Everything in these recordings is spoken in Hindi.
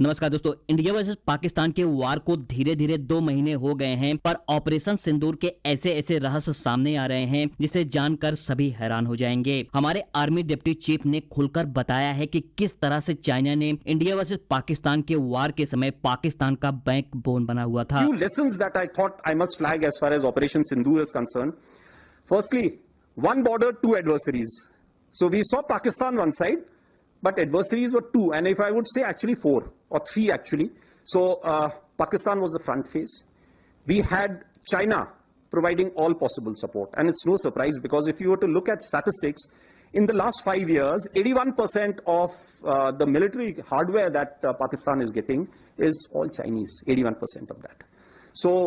नमस्कार दोस्तों, इंडिया वर्सेस पाकिस्तान के वार को धीरे धीरे 2 महीने हो गए हैं, पर ऑपरेशन सिंदूर के ऐसे ऐसे रहस्य सामने आ रहे हैं जिसे जानकर सभी हैरान हो जाएंगे। हमारे आर्मी डिप्टी चीफ ने खुलकर बताया है कि किस तरह से चाइना ने इंडिया वर्सेस पाकिस्तान के वार के समय पाकिस्तान का बैकबोन बना हुआ था। Few lessons that I thought I must flag as far as Operation Sindoor is concerned. Firstly, one border, two adversaries. So we saw Pakistan one side, but adversaries were two, and if I would say actually four or three actually. So Pakistan was the front face. We had China providing all possible support, and it's no surprise because if you were to look at statistics, in the last 5 years, 81% of the military hardware that Pakistan is getting is all Chinese, 81% of that. So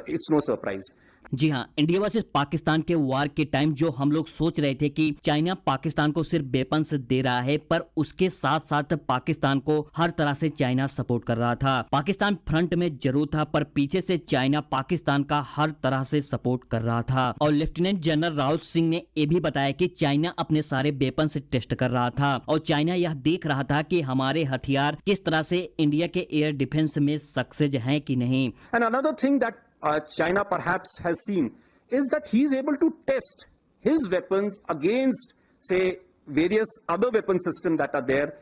it's no surprise. जी हाँ, इंडिया वर्सेस पाकिस्तान के वार के टाइम जो हम लोग सोच रहे थे कि चाइना पाकिस्तान को सिर्फ वेपन्स दे रहा है, पर उसके साथ साथ पाकिस्तान को हर तरह से चाइना सपोर्ट कर रहा था। पाकिस्तान फ्रंट में जरूर था, पर पीछे से चाइना पाकिस्तान का हर तरह से सपोर्ट कर रहा था। और लेफ्टिनेंट जनरल रावत सिंह ने ये भी बताया कि चाइना अपने सारे वेपन्स टेस्ट कर रहा था और चाइना यह देख रहा था कि हमारे हथियार किस तरह से इंडिया के एयर डिफेंस में सक्सेस हैं कि नहीं। And another thing that China perhaps has seen is that he is able to test his weapons against, say, various other weapon systems that are there.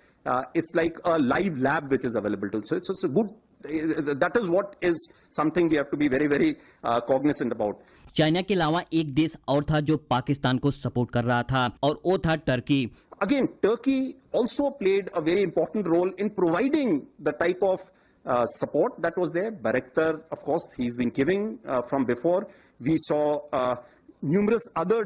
It's like a live lab which is available to. So it's a good. That is what is something we have to be very, very cognizant about. China के अलावा एक देश और था जो पाकिस्तान को सपोर्ट कर रहा था, और वो था Turkey. Again, Turkey also played a very important role in providing the type of support that was there. Bayraktar, of course, he's been giving from before. We saw numerous other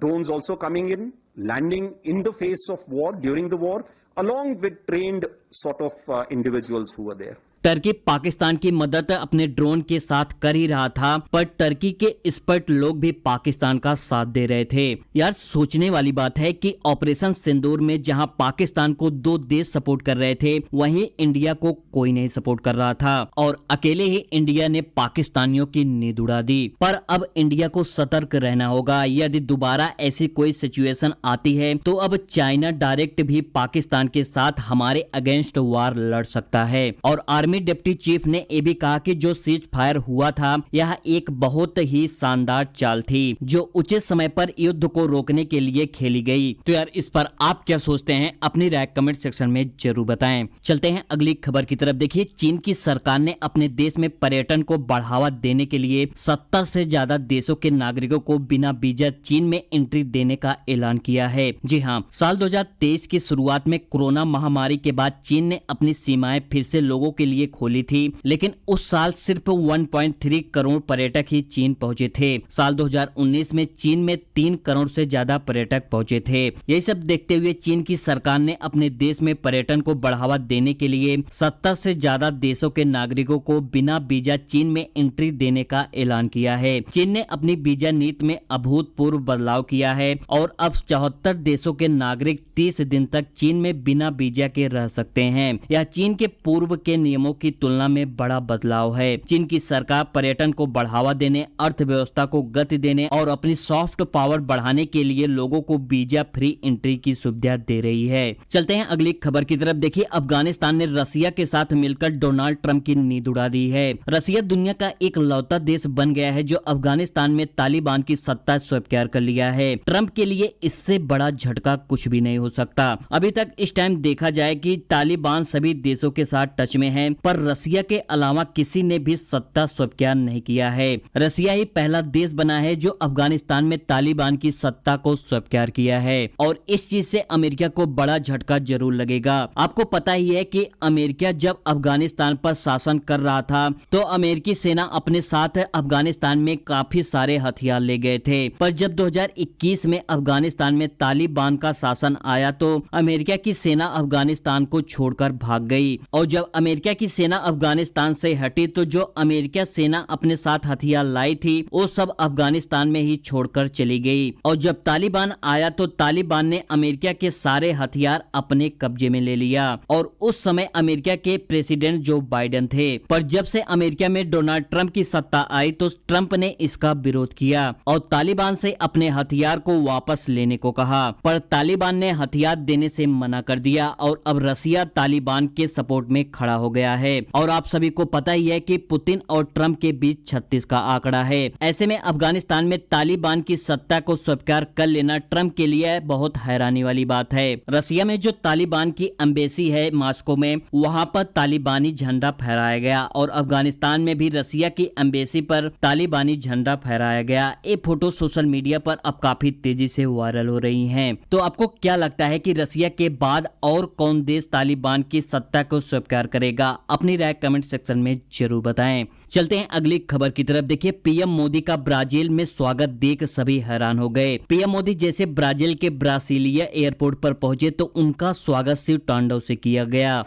drones also coming in, landing in the face of war, during the war, along with trained sort of individuals who were there. Turkey Pakistan की मदद अपने ड्रोन के साथ कर ही रहा था, पर टर्की के एक्सपर्ट लोग भी पाकिस्तान का साथ दे रहे थे। यार, सोचने वाली बात है कि ऑपरेशन सिंदूर में जहां पाकिस्तान को 2 देश सपोर्ट कर रहे थे, वहीं इंडिया को कोई नहीं सपोर्ट कर रहा था और अकेले ही इंडिया ने पाकिस्तानियों की नींद उड़ा दी। पर अब इंडिया को सतर्क रहना होगा। यदि दोबारा ऐसी कोई सिचुएशन आती है तो अब चाइना डायरेक्ट भी पाकिस्तान के साथ हमारे अगेंस्ट वार लड़ सकता है। और आर्मी डिप्टी चीफ ने ये भी कहा कि जो सीज फायर हुआ था यह एक बहुत ही शानदार चाल थी जो उचित समय पर युद्ध को रोकने के लिए खेली गई। तो यार, इस पर आप क्या सोचते हैं? अपनी राय कमेंट सेक्शन में जरूर बताएं। चलते हैं अगली खबर की तरफ। देखिए, चीन की सरकार ने अपने देश में पर्यटन को बढ़ावा देने के लिए 70 से ज्यादा देशों के नागरिकों को बिना वीजा चीन में एंट्री देने का ऐलान किया है। जी हाँ, साल 2023 की शुरुआत में कोरोना महामारी के बाद चीन ने अपनी सीमाएं फिर से लोगों के लिए खोली थी, लेकिन उस साल सिर्फ 1.3 करोड़ पर्यटक ही चीन पहुंचे थे। साल 2019 में चीन में 3 करोड़ से ज्यादा पर्यटक पहुंचे थे। यही सब देखते हुए चीन की सरकार ने अपने देश में पर्यटन को बढ़ावा देने के लिए 70 से ज्यादा देशों के नागरिकों को बिना वीजा चीन में एंट्री देने का ऐलान किया है। चीन ने अपनी वीजा नीति में अभूतपूर्व बदलाव किया है और अब 74 देशों के नागरिक 30 दिन तक चीन में बिना वीजा के रह सकते हैं। यह चीन के पूर्व के नियमों की तुलना में बड़ा बदलाव है। चीन की सरकार पर्यटन को बढ़ावा देने, अर्थव्यवस्था को गति देने और अपनी सॉफ्ट पावर बढ़ाने के लिए लोगों को वीजा फ्री एंट्री की सुविधा दे रही है। चलते हैं अगली खबर की तरफ। देखिए, अफगानिस्तान ने रसिया के साथ मिलकर डोनाल्ड ट्रंप की नींद उड़ा दी है। रसिया दुनिया का एक लौता देश बन गया है जो अफगानिस्तान में तालिबान की सत्ता स्वीकार कर लिया है। ट्रंप के लिए इससे बड़ा झटका कुछ भी नहीं हो सकता। अभी तक इस टाइम देखा जाए कि तालिबान सभी देशों के साथ टच में है, पर रसिया के अलावा किसी ने भी सत्ता स्वीकार नहीं किया है। रसिया ही पहला देश बना है जो अफगानिस्तान में तालिबान की सत्ता को स्वीकार किया है और इस चीज से अमेरिका को बड़ा झटका जरूर लगेगा। आपको पता ही है कि अमेरिका जब अफगानिस्तान पर शासन कर रहा था तो अमेरिकी सेना अपने साथ अफगानिस्तान में काफी सारे हथियार ले गए थे, पर जब 2021 में अफगानिस्तान में तालिबान का शासन आया तो अमेरिका की सेना अफगानिस्तान को छोड़कर भाग गई और जब अमेरिका की की सेना अफगानिस्तान से हटी तो जो अमेरिका सेना अपने साथ हथियार लाई थी वो सब अफगानिस्तान में ही छोड़कर चली गई। और जब तालिबान आया तो तालिबान ने अमेरिका के सारे हथियार अपने कब्जे में ले लिया। और उस समय अमेरिका के प्रेसिडेंट जो बाइडेन थे। पर जब से अमेरिका में डोनाल्ड ट्रंप की सत्ता आई तो ट्रंप ने इसका विरोध किया और तालिबान से अपने हथियार को वापस लेने को कहा। पर तालिबान ने हथियार देने से मना कर दिया और अब रसिया तालिबान के सपोर्ट में खड़ा हो गया है। और आप सभी को पता ही है कि पुतिन और ट्रंप के बीच 36 का आंकड़ा है। ऐसे में अफगानिस्तान में तालिबान की सत्ता को स्वीकार कर लेना ट्रंप के लिए बहुत हैरानी वाली बात है। रसिया में जो तालिबान की एम्बेसी है मॉस्को में, वहां पर तालिबानी झंडा फहराया गया और अफगानिस्तान में भी रसिया की एम्बेसी पर तालिबानी झंडा फहराया गया। ये फोटो सोशल मीडिया पर अब काफी तेजी से वायरल हो रही हैं। तो आपको क्या लगता है कि रसिया के बाद और कौन देश तालिबान की सत्ता को स्वीकार करेगा? अपनी राय कमेंट सेक्शन में जरूर बताएं। चलते हैं अगली खबर की तरफ। देखिए, पीएम मोदी का ब्राजील में स्वागत देख सभी हैरान हो गए। पीएम मोदी जैसे ब्राजील के ब्रासिलिया एयरपोर्ट पर पहुंचे तो उनका स्वागत शिव तांडव से किया गया।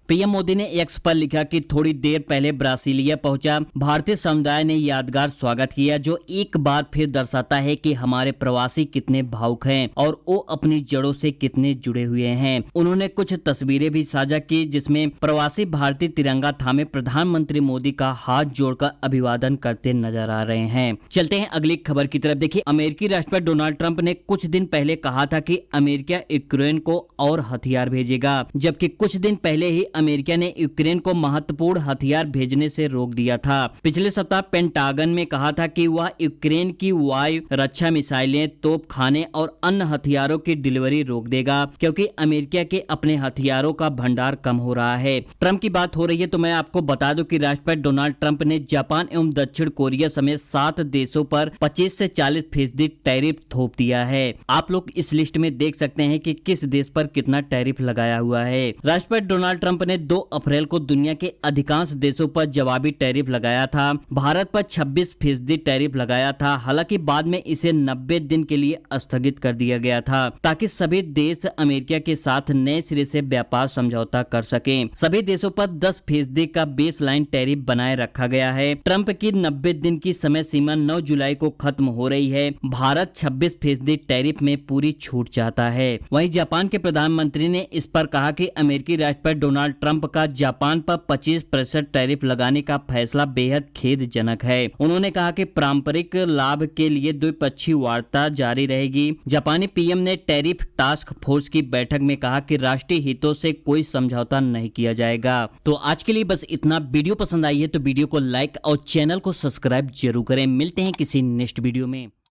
पीएम मोदी ने एक्स पर लिखा कि थोड़ी देर पहले ब्रासीलिया पहुंचा भारतीय समुदाय ने यादगार स्वागत किया, जो एक बार फिर दर्शाता है कि हमारे प्रवासी कितने भावुक हैं और वो अपनी जड़ों से कितने जुड़े हुए हैं। उन्होंने कुछ तस्वीरें भी साझा की जिसमें प्रवासी भारतीय तिरंगा थामे प्रधानमंत्री मोदी का हाथ जोड़कर अभिवादन करते नजर आ रहे हैं। चलते हैं अगली खबर की तरफ। देखिए, अमेरिकी राष्ट्रपति डोनाल्ड ट्रंप ने कुछ दिन पहले कहा था कि अमेरिका यूक्रेन को और हथियार भेजेगा, जबकि कुछ दिन पहले ही अमेरिका ने यूक्रेन को महत्वपूर्ण हथियार भेजने से रोक दिया था। पिछले सप्ताह पेंटागन में कहा था कि वह यूक्रेन की वायु रक्षा मिसाइलें, तोप खाने और अन्य हथियारों की डिलीवरी रोक देगा, क्योंकि अमेरिका के अपने हथियारों का भंडार कम हो रहा है। ट्रंप की बात हो रही है तो मैं आपको बता दूं कि राष्ट्रपति डोनाल्ड ट्रंप ने जापान एवं दक्षिण कोरिया समेत 7 देशों पर 25 से 40% टैरिफ थोप दिया है। आप लोग इस लिस्ट में देख सकते हैं कि किस देश पर कितना टैरिफ लगाया हुआ है। राष्ट्रपति डोनाल्ड ट्रंप ने 2 अप्रैल को दुनिया के अधिकांश देशों पर जवाबी टैरिफ लगाया था। भारत पर 26% टैरिफ लगाया था। हालांकि बाद में इसे 90 दिन के लिए स्थगित कर दिया गया था ताकि सभी देश अमेरिका के साथ नए सिरे से व्यापार समझौता कर सकें। सभी देशों पर 10% का बेस लाइन टैरिफ बनाए रखा गया है। ट्रंप की 90 दिन की समय सीमा 9 जुलाई को खत्म हो रही है। भारत 26% टैरिफ में पूरी छूट चाहता है। वहीं जापान के प्रधानमंत्री ने इस पर कहा कि अमेरिकी राष्ट्रपति डोनाल्ड ट्रंप का जापान पर 25% टैरिफ लगाने का फैसला बेहद खेदजनक है। उन्होंने कहा कि पारंपरिक लाभ के लिए द्विपक्षीय वार्ता जारी रहेगी। जापानी पीएम ने टैरिफ टास्क फोर्स की बैठक में कहा कि राष्ट्रीय हितों से कोई समझौता नहीं किया जाएगा। तो आज के लिए बस इतना। वीडियो पसंद आई है तो वीडियो को लाइक और चैनल को सब्सक्राइब जरूर करें। मिलते हैं किसी नेक्स्ट वीडियो में।